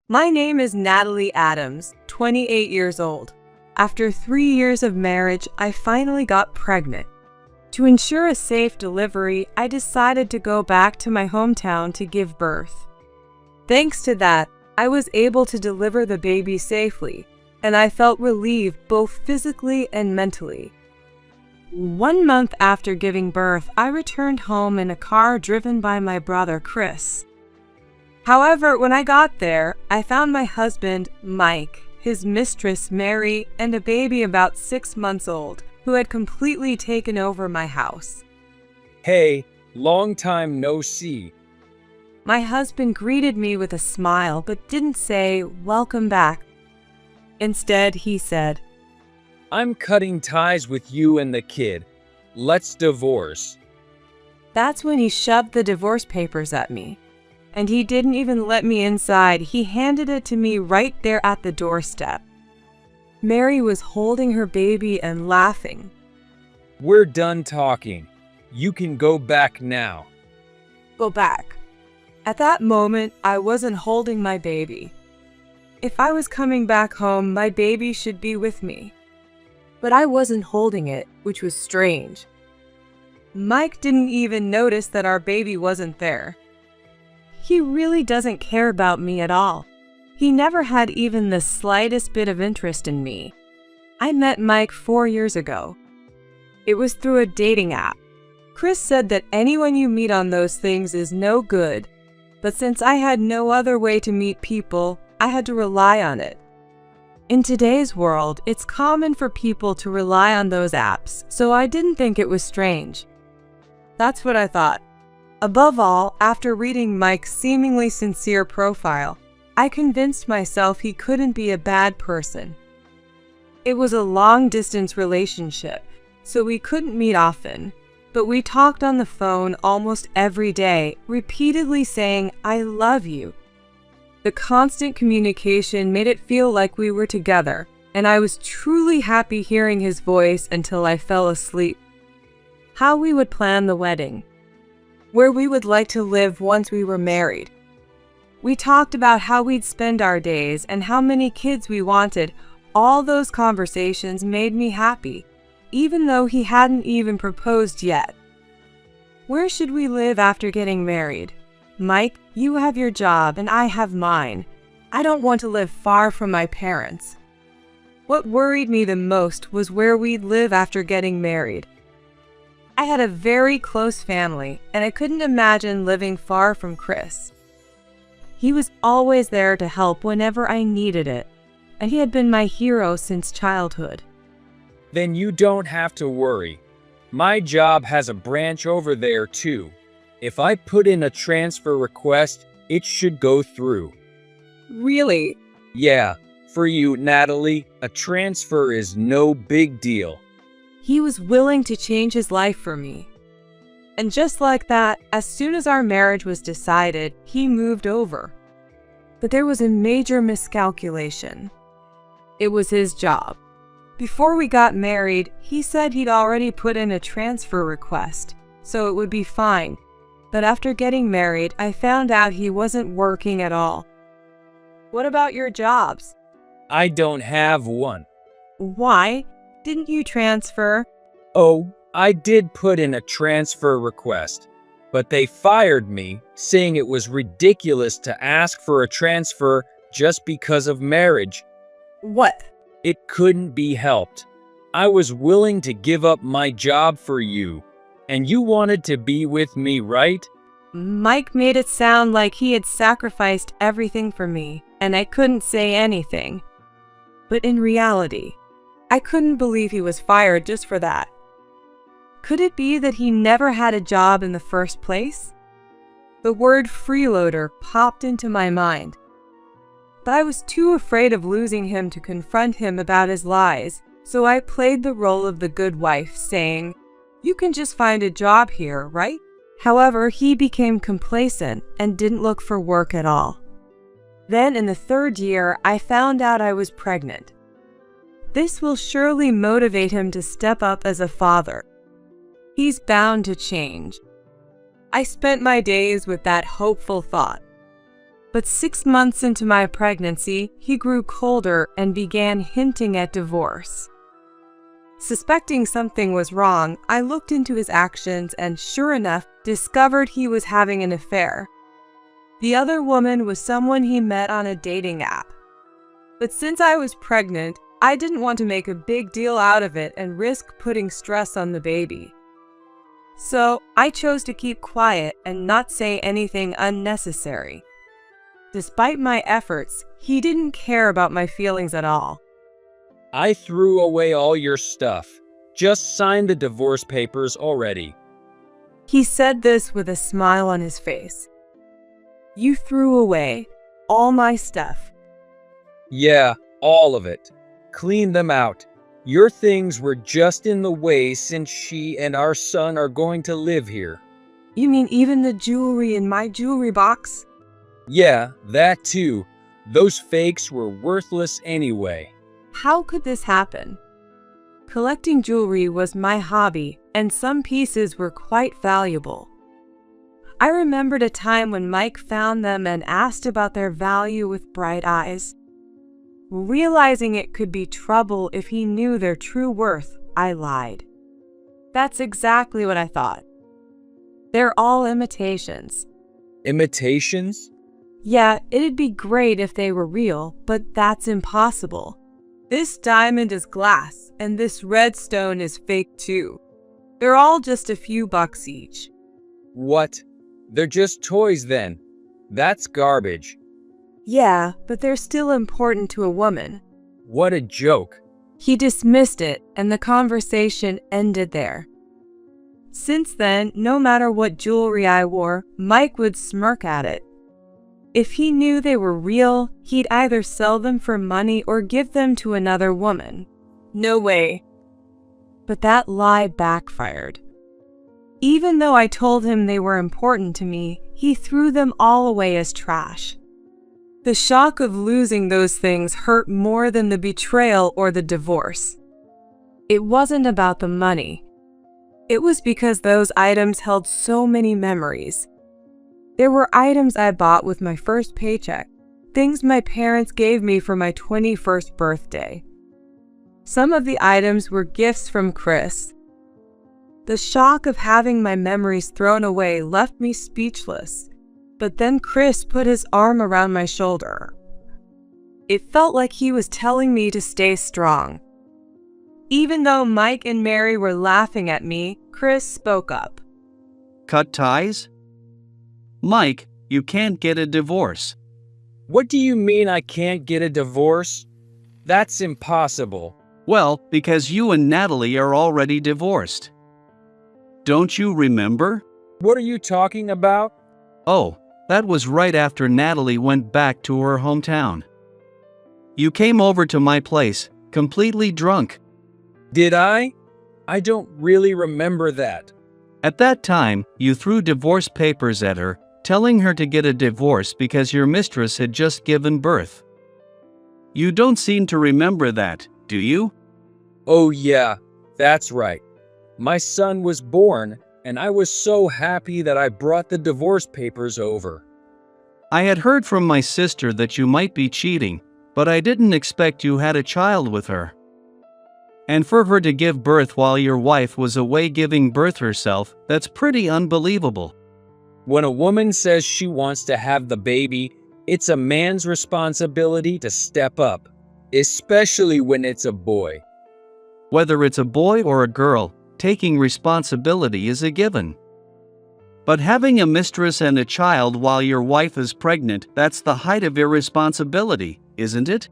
My name is Natalie Adams, 28 years old. After 3 years of marriage, I finally got pregnant. To ensure a safe delivery, I decided to go back to my hometown to give birth. Thanks to that, I was able to deliver the baby safely, and I felt relieved both physically and mentally. 1 month after giving birth, I returned home in a car driven by my brother Chris. However, when I got there, I found my husband, Mike, his mistress, Mary, and a baby about 6 months old, who had completely taken over my house. Hey, long time no see. My husband greeted me with a smile but didn't say, "Welcome back." Instead, he said, I'm cutting ties with you and the kid. Let's divorce. That's when he shoved the divorce papers at me. And he didn't even let me inside. He handed it to me right there at the doorstep. Mary was holding her baby and laughing. We're done talking. You can go back now. Go back. At that moment, I wasn't holding my baby. If I was coming back home, my baby should be with me. But I wasn't holding it, which was strange. Mike didn't even notice that our baby wasn't there. He really doesn't care about me at all. He never had even the slightest bit of interest in me. I met Mike 4 years ago. It was through a dating app. Chris said that anyone you meet on those things is no good, but since I had no other way to meet people, I had to rely on it. In today's world, it's common for people to rely on those apps, so I didn't think it was strange. That's what I thought. Above all, after reading Mike's seemingly sincere profile, I convinced myself he couldn't be a bad person. It was a long-distance relationship, so we couldn't meet often, but we talked on the phone almost every day, repeatedly saying, "I love you." The constant communication made it feel like we were together, and I was truly happy hearing his voice until I fell asleep. How we would plan the wedding. Where we would like to live once we were married. We talked about how we'd spend our days and how many kids we wanted. All those conversations made me happy, even though he hadn't even proposed yet. Where should we live after getting married? Mike, you have your job and I have mine. I don't want to live far from my parents. What worried me the most was where we'd live after getting married. I had a very close family, and I couldn't imagine living far from Chris. He was always there to help whenever I needed it, and he had been my hero since childhood. Then you don't have to worry. My job has a branch over there too. If I put in a transfer request, it should go through. Really? Yeah, for you, Natalie, a transfer is no big deal. He was willing to change his life for me. And just like that, as soon as our marriage was decided, he moved over. But there was a major miscalculation. It was his job. Before we got married, he said he'd already put in a transfer request, so it would be fine. But after getting married, I found out he wasn't working at all. What about your jobs? I don't have one. Why? Didn't you transfer? Oh, I did put in a transfer request, but they fired me, saying it was ridiculous to ask for a transfer just because of marriage. What? It couldn't be helped. I was willing to give up my job for you, and you wanted to be with me, right? Mike made it sound like he had sacrificed everything for me, and I couldn't say anything. But in reality, I couldn't believe he was fired just for that. Could it be that he never had a job in the first place? The word freeloader popped into my mind. But I was too afraid of losing him to confront him about his lies, so I played the role of the good wife, saying, "You can just find a job here, right?" However, he became complacent and didn't look for work at all. Then in the 3rd year, I found out I was pregnant. This will surely motivate him to step up as a father. He's bound to change. I spent my days with that hopeful thought. But 6 months into my pregnancy, he grew colder and began hinting at divorce. Suspecting something was wrong, I looked into his actions and, sure enough, discovered he was having an affair. The other woman was someone he met on a dating app. But since I was pregnant, I didn't want to make a big deal out of it and risk putting stress on the baby. So, I chose to keep quiet and not say anything unnecessary. Despite my efforts, he didn't care about my feelings at all. I threw away all your stuff. Just sign the divorce papers already. He said this with a smile on his face. You threw away all my stuff. Yeah, all of it. Clean them out. Your things were just in the way since she and our son are going to live here. You mean even the jewelry in my jewelry box? Yeah, that too. Those fakes were worthless anyway. How could this happen? Collecting jewelry was my hobby, and some pieces were quite valuable. I remembered a time when Mike found them and asked about their value with bright eyes. Realizing it could be trouble if he knew their true worth, I lied. That's exactly what I thought. They're all imitations. Imitations? Yeah, it'd be great if they were real, but that's impossible. This diamond is glass, and this red stone is fake too. They're all just a few bucks each. What? They're just toys then. That's garbage. Yeah, but they're still important to a woman. What a joke. He dismissed it, and the conversation ended there. Since then, no matter what jewelry I wore, Mike would smirk at it. If he knew they were real, he'd either sell them for money or give them to another woman. No way. But that lie backfired. Even though I told him they were important to me, he threw them all away as trash. The shock of losing those things hurt more than the betrayal or the divorce. It wasn't about the money. It was because those items held so many memories. There were items I bought with my first paycheck, things my parents gave me for my 21st birthday. Some of the items were gifts from Chris. The shock of having my memories thrown away left me speechless, but then Chris put his arm around my shoulder. It felt like he was telling me to stay strong. Even though Mike and Mary were laughing at me, Chris spoke up. Cut ties? Mike, you can't get a divorce. What do you mean I can't get a divorce? That's impossible. Well, because you and Natalie are already divorced. Don't you remember? What are you talking about? Oh, that was right after Natalie went back to her hometown. You came over to my place, completely drunk. Did I? I don't really remember that. At that time, you threw divorce papers at her, telling her to get a divorce because your mistress had just given birth. You don't seem to remember that, do you? Oh yeah, that's right. My son was born, and I was so happy that I brought the divorce papers over. I had heard from my sister that you might be cheating, but I didn't expect you had a child with her. And for her to give birth while your wife was away giving birth herself, that's pretty unbelievable. When a woman says she wants to have the baby, it's a man's responsibility to step up, especially when it's a boy. Whether it's a boy or a girl, taking responsibility is a given. But having a mistress and a child while your wife is pregnant, that's the height of irresponsibility, isn't it?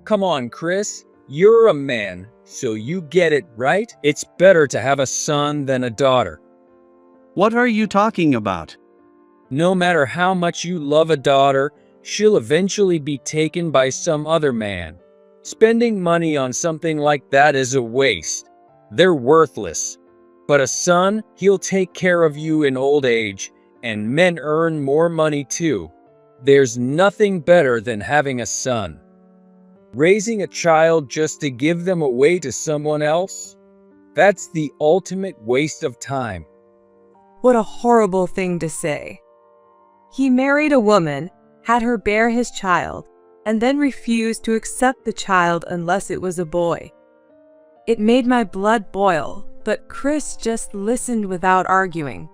Come on, Chris. You're a man, so you get it, right? It's better to have a son than a daughter. What are you talking about? No matter how much you love a daughter, she'll eventually be taken by some other man. Spending money on something like that is a waste. They're worthless. But a son, he'll take care of you in old age, and men earn more money too. There's nothing better than having a son. Raising a child just to give them away to someone else? That's the ultimate waste of time. What a horrible thing to say. He married a woman, had her bear his child, and then refused to accept the child unless it was a boy. It made my blood boil, but Chris just listened without arguing.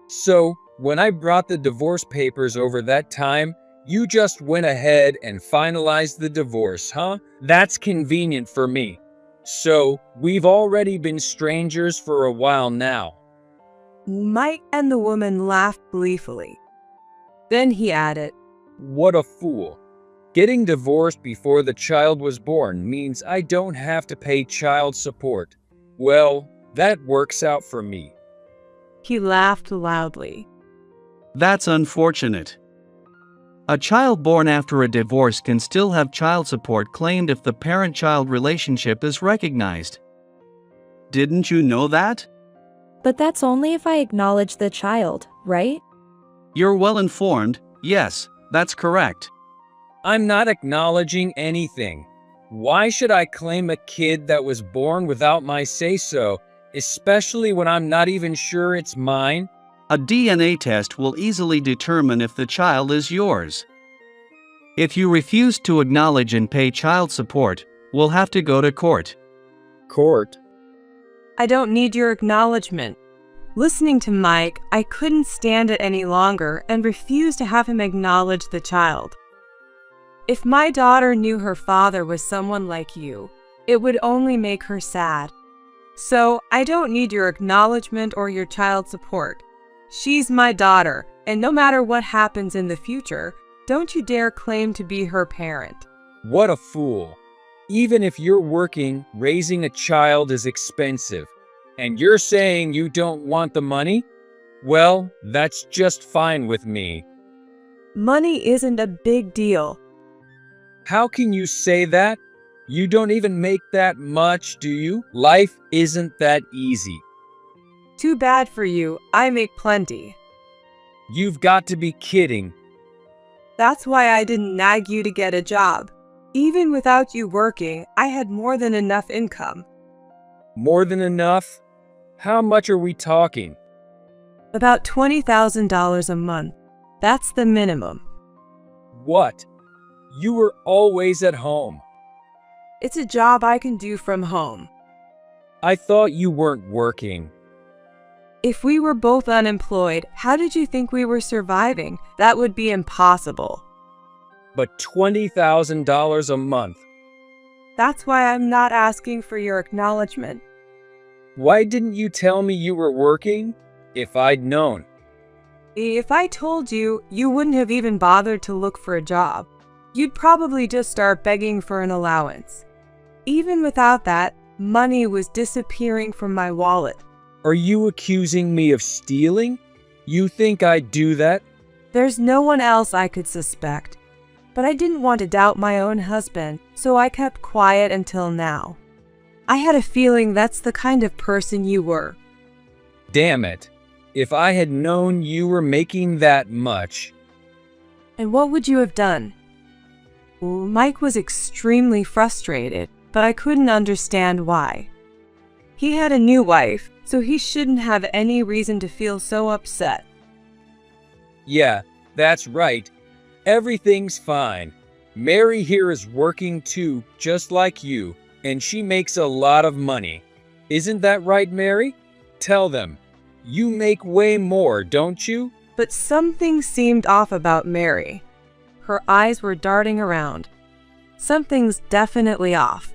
So, when I brought the divorce papers over that time, you just went ahead and finalized the divorce, huh? That's convenient for me. So, we've already been strangers for a while now. Mike and the woman laughed gleefully. Then he added, What a fool. Getting divorced before the child was born means I don't have to pay child support. Well, that works out for me. He laughed loudly. That's unfortunate. A child born after a divorce can still have child support claimed if the parent-child relationship is recognized. Didn't you know that? But that's only if I acknowledge the child, right? You're well informed. Yes, that's correct. I'm not acknowledging anything. Why should I claim a kid that was born without my say-so, especially when I'm not even sure it's mine? A DNA test will easily determine if the child is yours. If you refuse to acknowledge and pay child support, we'll have to go to court. Court? I don't need your acknowledgement. Listening to Mike, I couldn't stand it any longer and refused to have him acknowledge the child. If my daughter knew her father was someone like you, it would only make her sad. So, I don't need your acknowledgement or your child support. She's my daughter, and no matter what happens in the future, don't you dare claim to be her parent. What a fool. Even if you're working, raising a child is expensive. And you're saying you don't want the money? Well, that's just fine with me. Money isn't a big deal. How can you say that? You don't even make that much, do you? Life isn't that easy. Too bad for you, I make plenty. You've got to be kidding. That's why I didn't nag you to get a job. Even without you working, I had more than enough income. More than enough? How much are we talking? About $20,000 a month. That's the minimum. What? You were always at home. It's a job I can do from home. I thought you weren't working. If we were both unemployed, how did you think we were surviving? That would be impossible. But $20,000 a month. That's why I'm not asking for your acknowledgement. Why didn't you tell me you were working? If I'd known. If I told you, you wouldn't have even bothered to look for a job. You'd probably just start begging for an allowance. Even without that, money was disappearing from my wallet. Are you accusing me of stealing? You think I'd do that? There's no one else I could suspect. But I didn't want to doubt my own husband, so I kept quiet until now. I had a feeling that's the kind of person you were. Damn it. If I had known you were making that much. And what would you have done? Well, Mike was extremely frustrated, but I couldn't understand why. He had a new wife, so he shouldn't have any reason to feel so upset. Yeah, that's right. Everything's fine. Mary here is working too, just like you, and she makes a lot of money. Isn't that right, Mary? Tell them. You make way more, don't you? But something seemed off about Mary. Her eyes were darting around. Something's definitely off.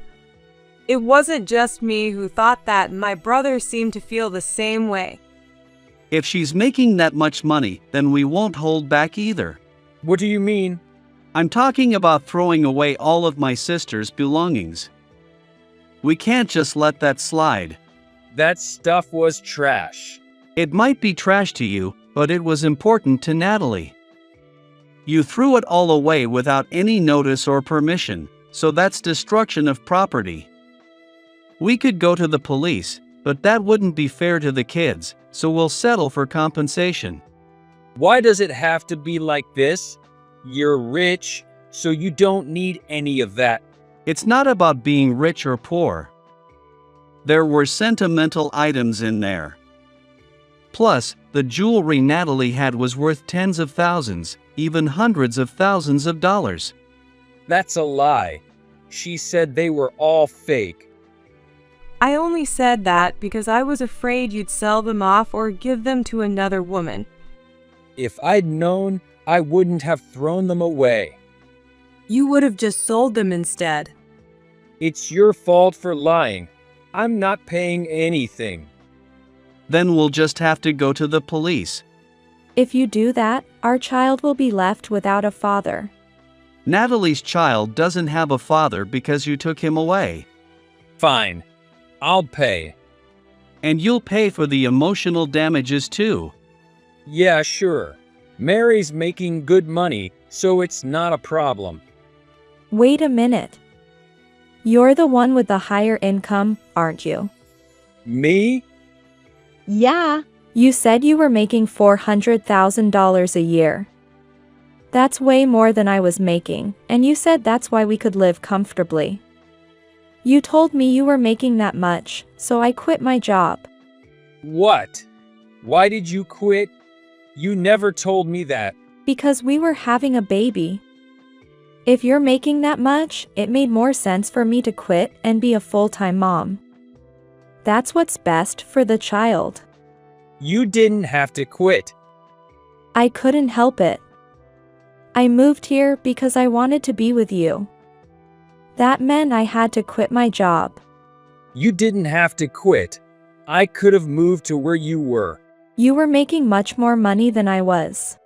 It wasn't just me who thought that. My brother seemed to feel the same way. If she's making that much money, then we won't hold back either. What do you mean? I'm talking about throwing away all of my sister's belongings. We can't just let that slide. That stuff was trash. It might be trash to you, but it was important to Natalie. You threw it all away without any notice or permission, so that's destruction of property. We could go to the police, but that wouldn't be fair to the kids, so we'll settle for compensation. Why does it have to be like this? You're rich, so you don't need any of that. It's not about being rich or poor. There were sentimental items in there. Plus, the jewelry Natalie had was worth tens of thousands, even hundreds of thousands of dollars. That's a lie. She said they were all fake. I only said that because I was afraid you'd sell them off or give them to another woman. If I'd known, I wouldn't have thrown them away. You would have just sold them instead. It's your fault for lying. I'm not paying anything. Then we'll just have to go to the police. If you do that, our child will be left without a father. Natalie's child doesn't have a father because you took him away. Fine. I'll pay. And you'll pay for the emotional damages too. Yeah, sure. Mary's making good money, so it's not a problem. Wait a minute. You're the one with the higher income, aren't you? Me? Yeah. You said you were making $400,000 a year. That's way more than I was making, and you said that's why we could live comfortably. You told me you were making that much, so I quit my job. What? Why did you quit? You never told me that. Because we were having a baby. If you're making that much, it made more sense for me to quit and be a full-time mom. That's what's best for the child. You didn't have to quit. I couldn't help it. I moved here because I wanted to be with you. That meant I had to quit my job. You didn't have to quit. I could have moved to where you were. You were making much more money than I was.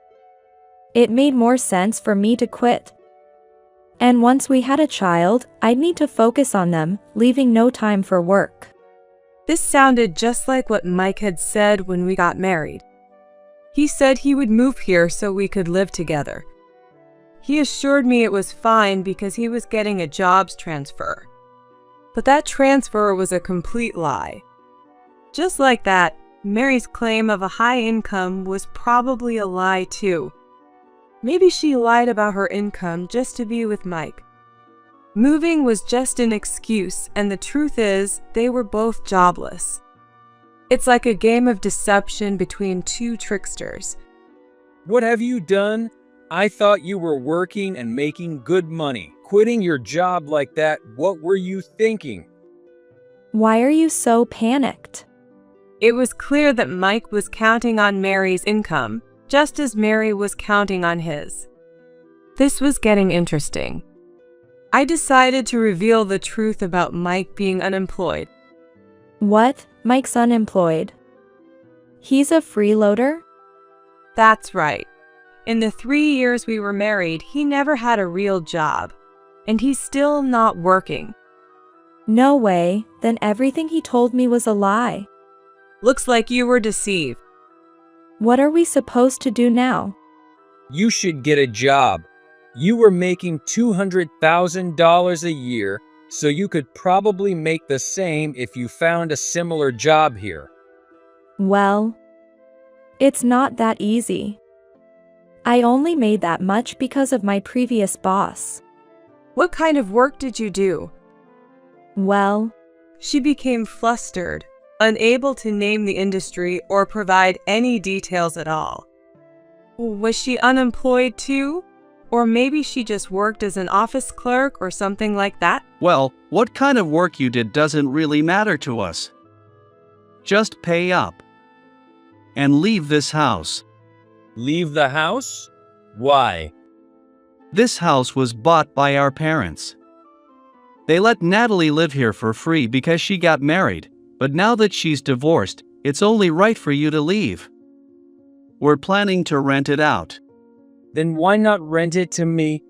It made more sense for me to quit. And once we had a child, I'd need to focus on them, leaving no time for work. This sounded just like what Mike had said when we got married. He said he would move here so we could live together. He assured me it was fine because he was getting a jobs transfer. But that transfer was a complete lie. Just like that, Mary's claim of a high income was probably a lie too. Maybe she lied about her income just to be with Mike. Moving was just an excuse, and the truth is, they were both jobless. It's like a game of deception between two tricksters. What have you done? I thought you were working and making good money. Quitting your job like that, what were you thinking? Why are you so panicked? It was clear that Mike was counting on Mary's income, just as Mary was counting on his. This was getting interesting. I decided to reveal the truth about Mike being unemployed. What? Mike's unemployed? He's a freeloader? That's right. In the 3 years we were married, he never had a real job, and he's still not working. No way, then everything he told me was a lie. Looks like you were deceived. What are we supposed to do now? You should get a job. You were making $200,000 a year, so you could probably make the same if you found a similar job here. Well, it's not that easy. I only made that much because of my previous boss. What kind of work did you do? Well, She became flustered, unable to name the industry or provide any details at all. Was she unemployed too? Or maybe she just worked as an office clerk or something like that? Well, what kind of work you did doesn't really matter to us. Just pay up. And leave this house. Leave the house? Why? This house was bought by our parents. They let Natalie live here for free because she got married, but now that she's divorced, it's only right for you to leave. We're planning to rent it out. Then why not rent it to me?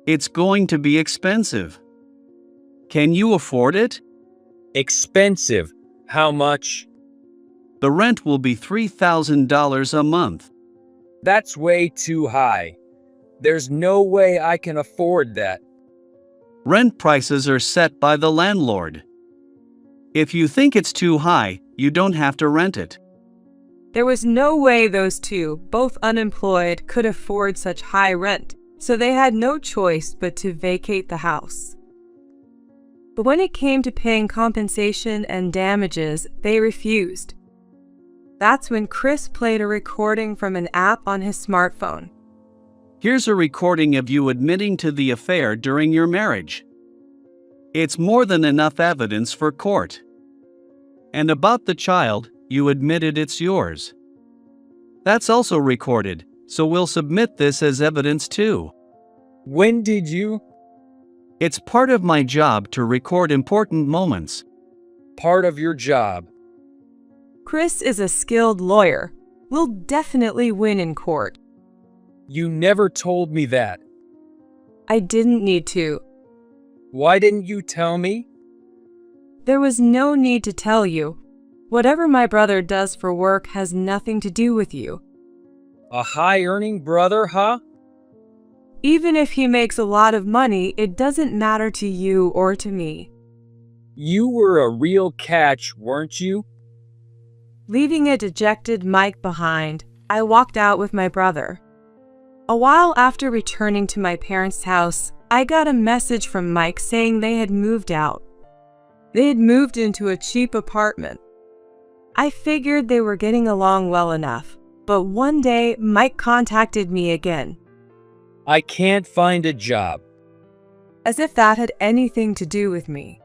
It's going to be expensive. Can you afford it? Expensive. How much? The rent will be $3,000 a month. That's way too high. There's no way I can afford that. Rent prices are set by the landlord. If you think it's too high, you don't have to rent it. There was no way those two, both unemployed, could afford such high rent, so they had no choice but to vacate the house. But when it came to paying compensation and damages, they refused. That's when Chris played a recording from an app on his smartphone. Here's a recording of you admitting to the affair during your marriage. It's more than enough evidence for court. And about the child, you admitted it's yours. That's also recorded, so we'll submit this as evidence too. When did you? It's part of my job to record important moments. Part of your job. Chris is a skilled lawyer. We'll definitely win in court. You never told me that. I didn't need to. Why didn't you tell me? There was no need to tell you. Whatever my brother does for work has nothing to do with you. A high-earning brother, huh? Even if he makes a lot of money, it doesn't matter to you or to me. You were a real catch, weren't you? Leaving a dejected Mike behind, I walked out with my brother. A while after returning to my parents' house, I got a message from Mike saying they had moved out. They had moved into a cheap apartment. I figured they were getting along well enough, but one day Mike contacted me again. I can't find a job. As if that had anything to do with me.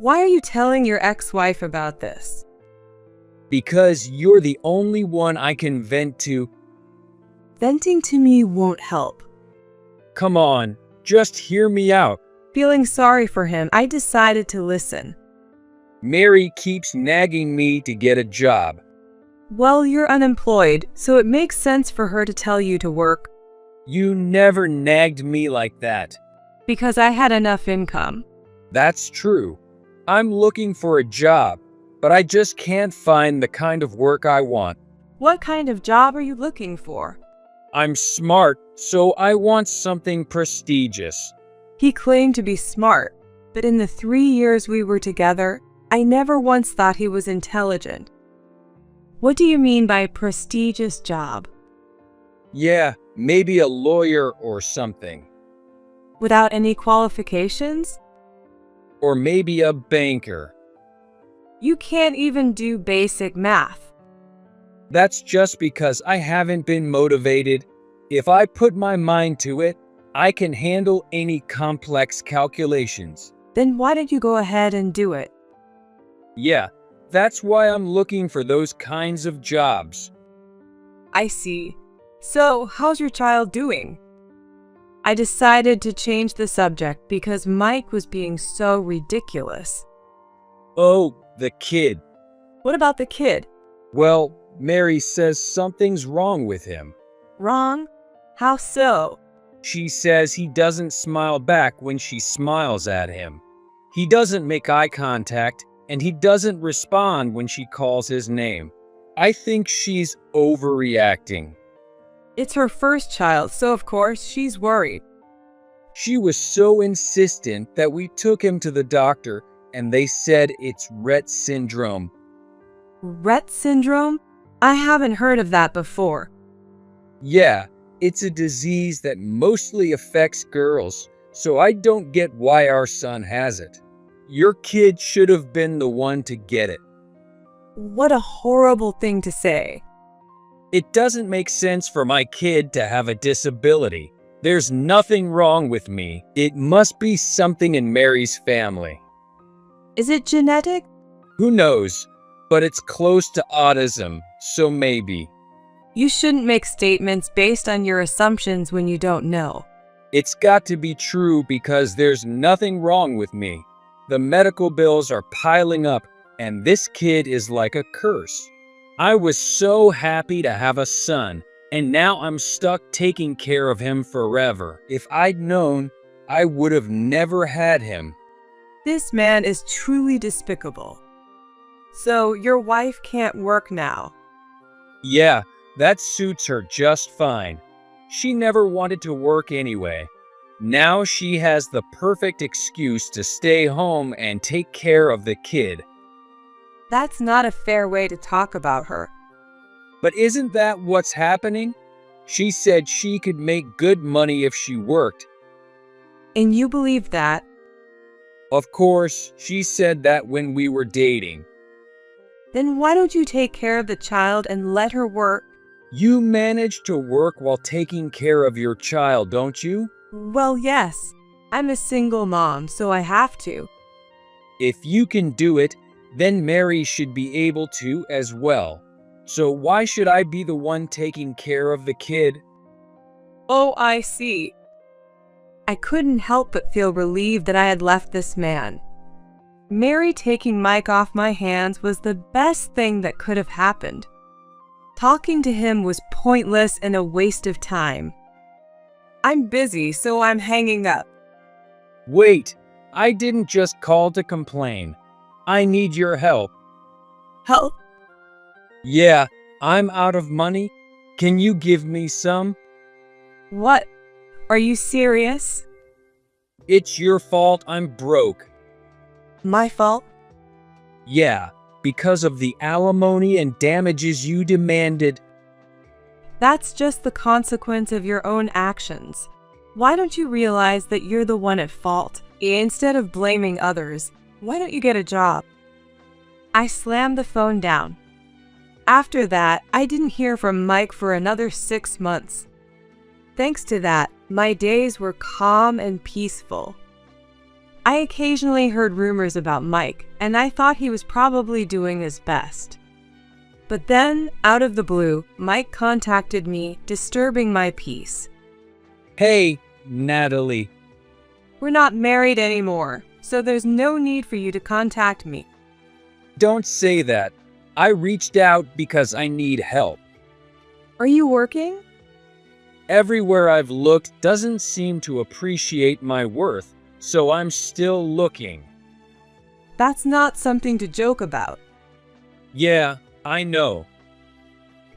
Why are you telling your ex-wife about this? Because you're the only one I can vent to. Venting to me won't help. Come on, just hear me out. Feeling sorry for him, I decided to listen. Mary keeps nagging me to get a job. Well, you're unemployed, so it makes sense for her to tell you to work. You never nagged me like that. Because I had enough income. That's true. I'm looking for a job, but I just can't find the kind of work I want. What kind of job are you looking for? I'm smart, so I want something prestigious. He claimed to be smart, but in the 3 years we were together, I never once thought he was intelligent. What do you mean by prestigious job? Yeah, maybe a lawyer or something. Without any qualifications? Or maybe a banker. You can't even do basic math. That's just because I haven't been motivated. If I put my mind to it, I can handle any complex calculations. Then why did you go ahead and do it? Yeah, that's why I'm looking for those kinds of jobs. I see. So, how's your child doing? I decided to change the subject because Mike was being so ridiculous. Oh, the kid. What about the kid? Well, Mary says something's wrong with him. Wrong? How so? She says he doesn't smile back when she smiles at him. He doesn't make eye contact, and he doesn't respond when she calls his name. I think she's overreacting. It's her first child, so of course she's worried. She was so insistent that we took him to the doctor, and they said it's Rett syndrome. Rett syndrome? I haven't heard of that before. Yeah, it's a disease that mostly affects girls, so I don't get why our son has it. Your kid should have been the one to get it. What a horrible thing to say. It doesn't make sense for my kid to have a disability. There's nothing wrong with me. It must be something in Mary's family. Is it genetic? Who knows? But it's close to autism, so maybe. You shouldn't make statements based on your assumptions when you don't know. It's got to be true because there's nothing wrong with me. The medical bills are piling up, and this kid is like a curse. I was so happy to have a son, and now I'm stuck taking care of him forever. If I'd known, I would have never had him. This man is truly despicable. So your wife can't work now? Yeah, that suits her just fine. She never wanted to work anyway. Now she has the perfect excuse to stay home and take care of the kid. That's not a fair way to talk about her. But isn't that what's happening? She said she could make good money if she worked. And you believe that? Of course, she said that when we were dating. Then why don't you take care of the child and let her work? You manage to work while taking care of your child, don't you? Well, yes. I'm a single mom, so I have to. If you can do it, then Mary should be able to as well. So why should I be the one taking care of the kid? Oh, I see. I couldn't help but feel relieved that I had left this man. Mary taking Mike off my hands was the best thing that could have happened. Talking to him was pointless and a waste of time. I'm busy, so I'm hanging up. Wait, I didn't just call to complain. I need your help. Help? Yeah, I'm out of money. Can you give me some? What? Are you serious? It's your fault I'm broke. My fault? Yeah, because of the alimony and damages you demanded. That's just the consequence of your own actions. Why don't you realize that you're the one at fault? Instead of blaming others, why don't you get a job? I slammed the phone down. After that, I didn't hear from Mike for another 6 months. Thanks to that, my days were calm and peaceful. I occasionally heard rumors about Mike, and I thought he was probably doing his best. But then, out of the blue, Mike contacted me, disturbing my peace. Hey, Natalie. We're not married anymore, so there's no need for you to contact me. Don't say that. I reached out because I need help. Are you working? Everywhere I've looked doesn't seem to appreciate my worth, so I'm still looking. That's not something to joke about. Yeah, I know.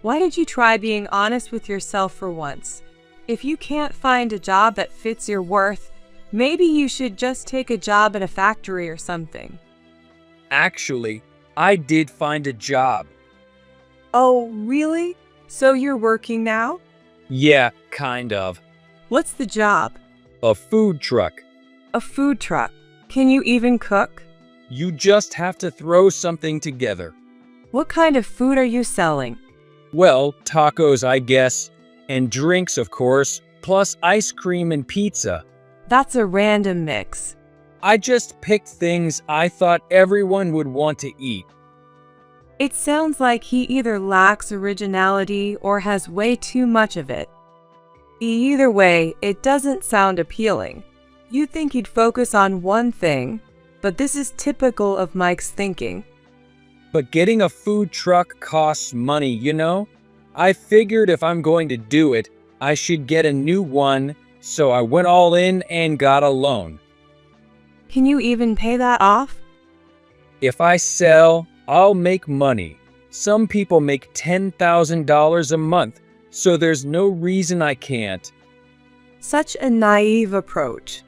Why don't you try being honest with yourself for once? If you can't find a job that fits your worth, maybe you should just take a job at a factory or something. Actually, I did find a job. Oh, really? So you're working now? Yeah, kind of. What's the job? A food truck. A food truck. Can you even cook? You just have to throw something together. What kind of food are you selling? Well, tacos, I guess, and drinks, of course, plus ice cream and pizza. That's a random mix. I just picked things I thought everyone would want to eat. It sounds like he either lacks originality or has way too much of it. Either way, it doesn't sound appealing. You'd think he'd focus on one thing, but this is typical of Mike's thinking. But getting a food truck costs money, you know? I figured if I'm going to do it, I should get a new one, so I went all in and got a loan. Can you even pay that off? If I sell, I'll make money. Some people make $10,000 a month, so there's no reason I can't. Such a naive approach.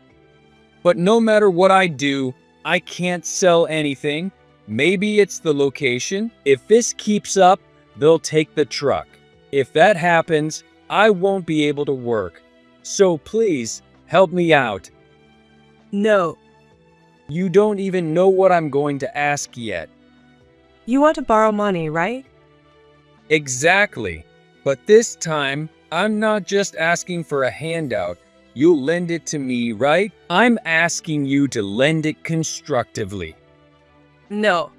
But no matter what I do, I can't sell anything. Maybe it's the location. If this keeps up, they'll take the truck. If that happens, I won't be able to work. So please, help me out. No. You don't even know what I'm going to ask yet. You want to borrow money, right? Exactly. But this time, I'm not just asking for a handout. You'll lend it to me, right? I'm asking you to lend it constructively. No.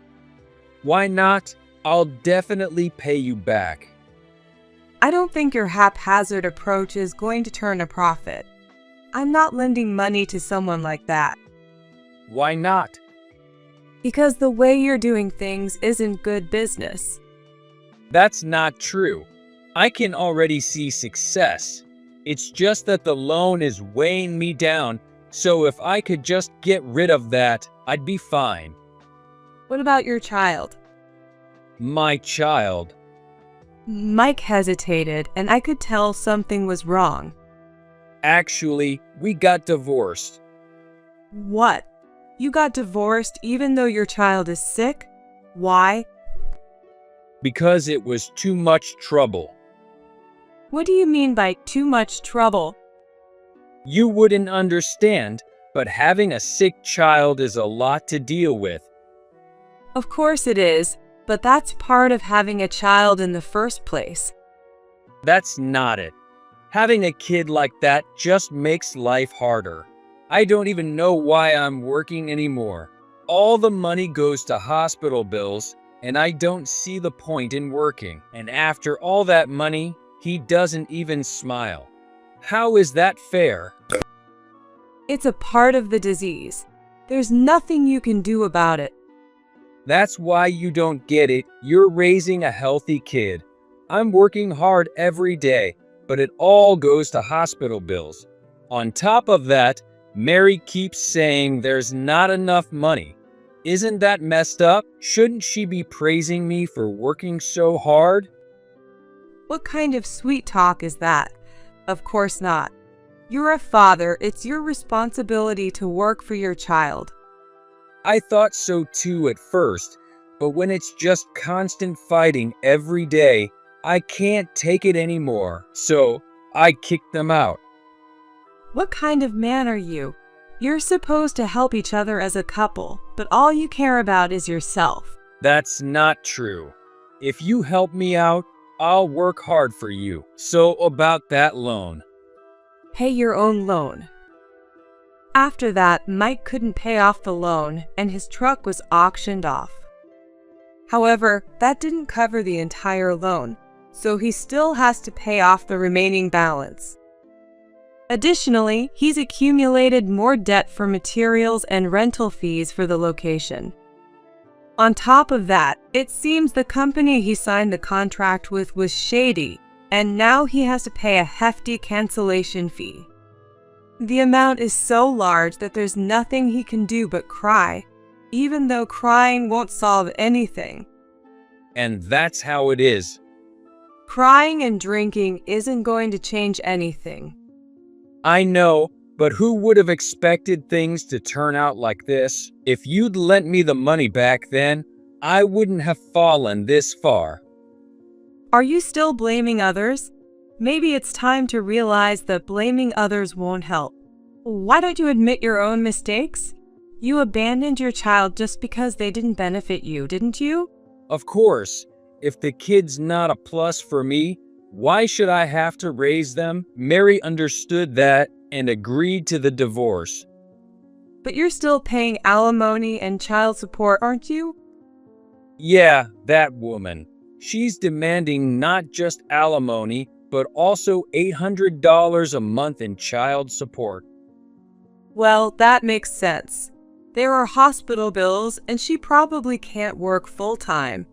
Why not? I'll definitely pay you back. I don't think your haphazard approach is going to turn a profit. I'm not lending money to someone like that. Why not? Because the way you're doing things isn't good business. That's not true. I can already see success. It's just that the loan is weighing me down, so if I could just get rid of that, I'd be fine. What about your child? My child. Mike hesitated, and I could tell something was wrong. Actually, we got divorced. What? You got divorced even though your child is sick? Why? Because it was too much trouble. What do you mean by too much trouble? You wouldn't understand, but having a sick child is a lot to deal with. Of course it is, but that's part of having a child in the first place. That's not it. Having a kid like that just makes life harder. I don't even know why I'm working anymore. All the money goes to hospital bills, and I don't see the point in working. And after all that money, he doesn't even smile. How is that fair? It's a part of the disease. There's nothing you can do about it. That's why you don't get it. You're raising a healthy kid. I'm working hard every day, but it all goes to hospital bills. On top of that, Mary keeps saying there's not enough money. Isn't that messed up? Shouldn't she be praising me for working so hard? What kind of sweet talk is that? Of course not. You're a father. It's your responsibility to work for your child. I thought so too at first, but when it's just constant fighting every day, I can't take it anymore, so I kicked them out. What kind of man are you? You're supposed to help each other as a couple, but all you care about is yourself. That's not true. If you help me out, I'll work hard for you. So about that loan. Pay your own loan. After that, Mike couldn't pay off the loan, and his truck was auctioned off. However, that didn't cover the entire loan, so he still has to pay off the remaining balance. Additionally, he's accumulated more debt for materials and rental fees for the location. On top of that, it seems the company he signed the contract with was shady, and now he has to pay a hefty cancellation fee. The amount is so large that there's nothing he can do but cry, even though crying won't solve anything. And that's how it is. Crying and drinking isn't going to change anything. I know, but who would have expected things to turn out like this? If you'd lent me the money back then, I wouldn't have fallen this far. Are you still blaming others? Maybe it's time to realize that blaming others won't help. Why don't you admit your own mistakes? You abandoned your child just because they didn't benefit you, didn't you? Of course, if the kid's not a plus for me, why should I have to raise them? Mary understood that and agreed to the divorce. But you're still paying alimony and child support, aren't you? Yeah, that woman. She's demanding not just alimony, but also $800 a month in child support. Well, that makes sense. There are hospital bills, and she probably can't work full-time.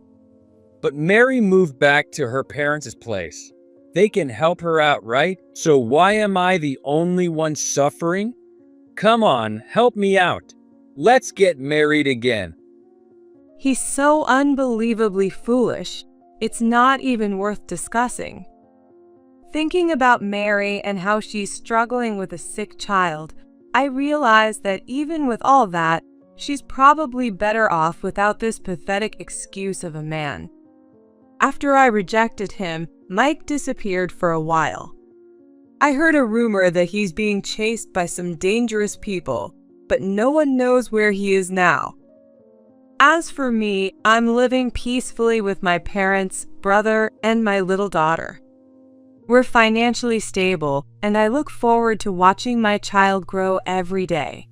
But Mary moved back to her parents' place. They can help her out, right? So why am I the only one suffering? Come on, help me out. Let's get married again. He's so unbelievably foolish. It's not even worth discussing. Thinking about Mary and how she's struggling with a sick child, I realize that even with all that, she's probably better off without this pathetic excuse of a man. After I rejected him, Mike disappeared for a while. I heard a rumor that he's being chased by some dangerous people, but no one knows where he is now. As for me, I'm living peacefully with my parents, brother, and my little daughter. We're financially stable, and I look forward to watching my child grow every day.